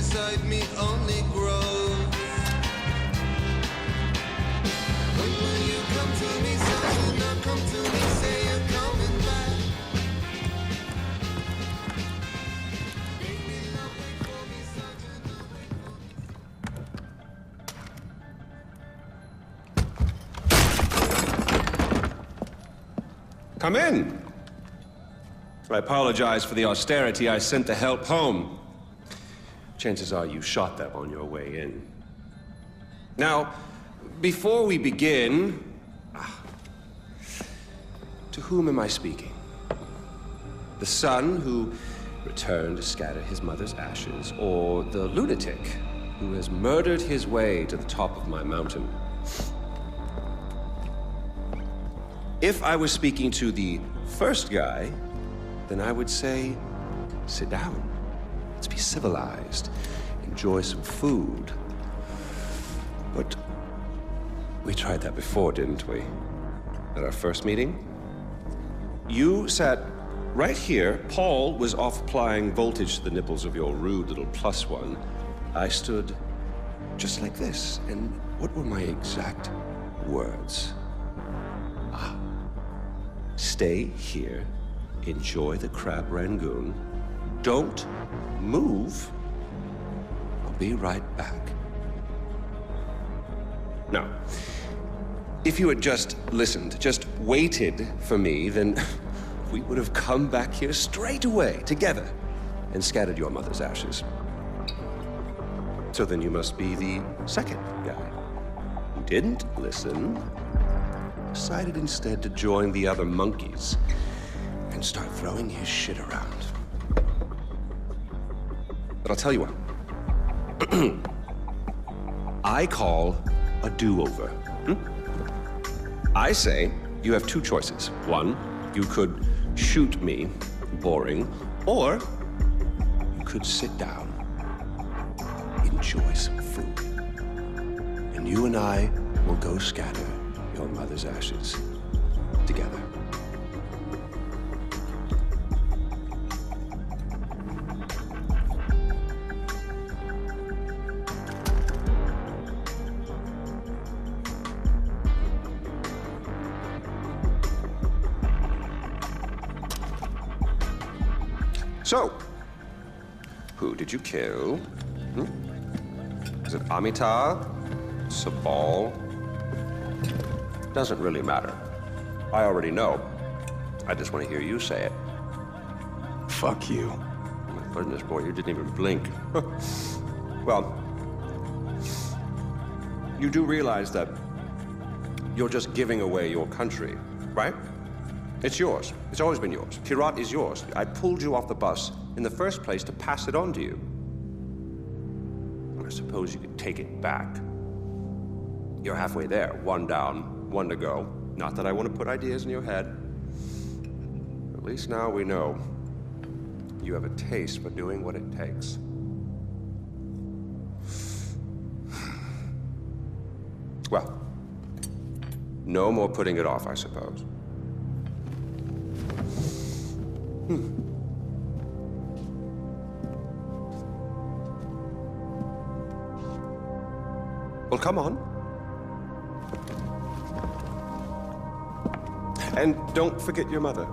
beside me only grows. When will you come to me, Sergeant? Now come to me, say you're coming back. Make me love, wait for me, Sergeant, now wait for me. Come in. I apologize for the austerity. I sent the help home. Chances are you shot them on your way in. Now, before we begin, to whom am I speaking? The son who returned to scatter his mother's ashes, or the lunatic who has murdered his way to the top of my mountain? If I was speaking to the first guy, then I would say, sit down. Let's be civilized. Enjoy some food. But we tried that before, didn't we? At our first meeting? You sat right here. Paul was off applying voltage to the nipples of your rude little +1. I stood just like this. And what were my exact words? Stay here, enjoy the crab rangoon, don't move, I'll be right back. Now, if you had just listened, just waited for me, then we would have come back here straight away, together, and scattered your mother's ashes. So then you must be the second guy who didn't listen, decided instead to join the other monkeys and start throwing his shit around. But I'll tell you what. I call a do-over. I say you have two choices. One, you could shoot me, boring, or you could sit down, enjoy some food, and you and I will go scatter your mother's ashes together. So, who did you kill? Is it Amitabh? Sabal? Doesn't really matter. I already know. I just want to hear you say it. Fuck you. Oh my goodness, boy, you didn't even blink. Well, you do realize that you're just giving away your country, right? It's yours. It's always been yours. Kirat is yours. I pulled you off the bus in the first place to pass it on to you. I suppose you could take it back. You're halfway there. One down, one to go. Not that I want to put ideas in your head. At least now we know you have a taste for doing what it takes. Well, no more putting it off, I suppose. Well, come on. And don't forget your mother.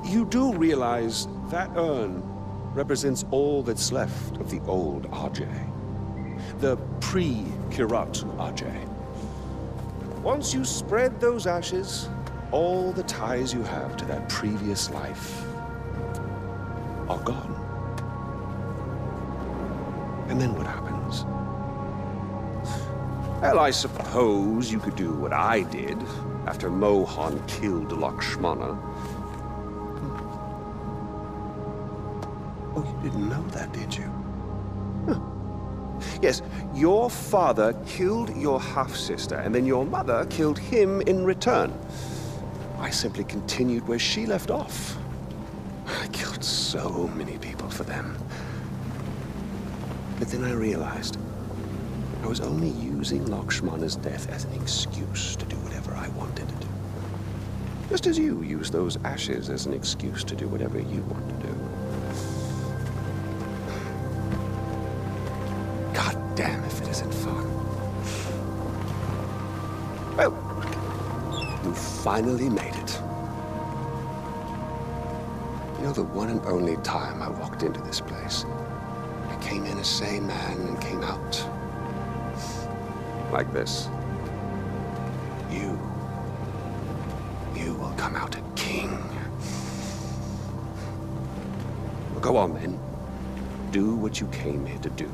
You do realize that urn represents all that's left of the old Ajay. The pre-Kirat Ajay. Once you spread those ashes, all the ties you have to that previous life are gone. And then what happens? Well, I suppose you could do what I did after Mohan killed Lakshmana. Oh, you didn't know that, did you? Huh. Yes, your father killed your half-sister, and then your mother killed him in return. I simply continued where she left off. I killed so many people for them. But then I realized I was only using Lakshmana's death as an excuse to do whatever I wanted to do. Just as you use those ashes as an excuse to do whatever you want to do. God damn if it isn't fun. Well, you finally made it. You know, the one and only time I walked into this place, I came in a sane man and came out like this. You will come out a king. Well, go on then. Do what you came here to do.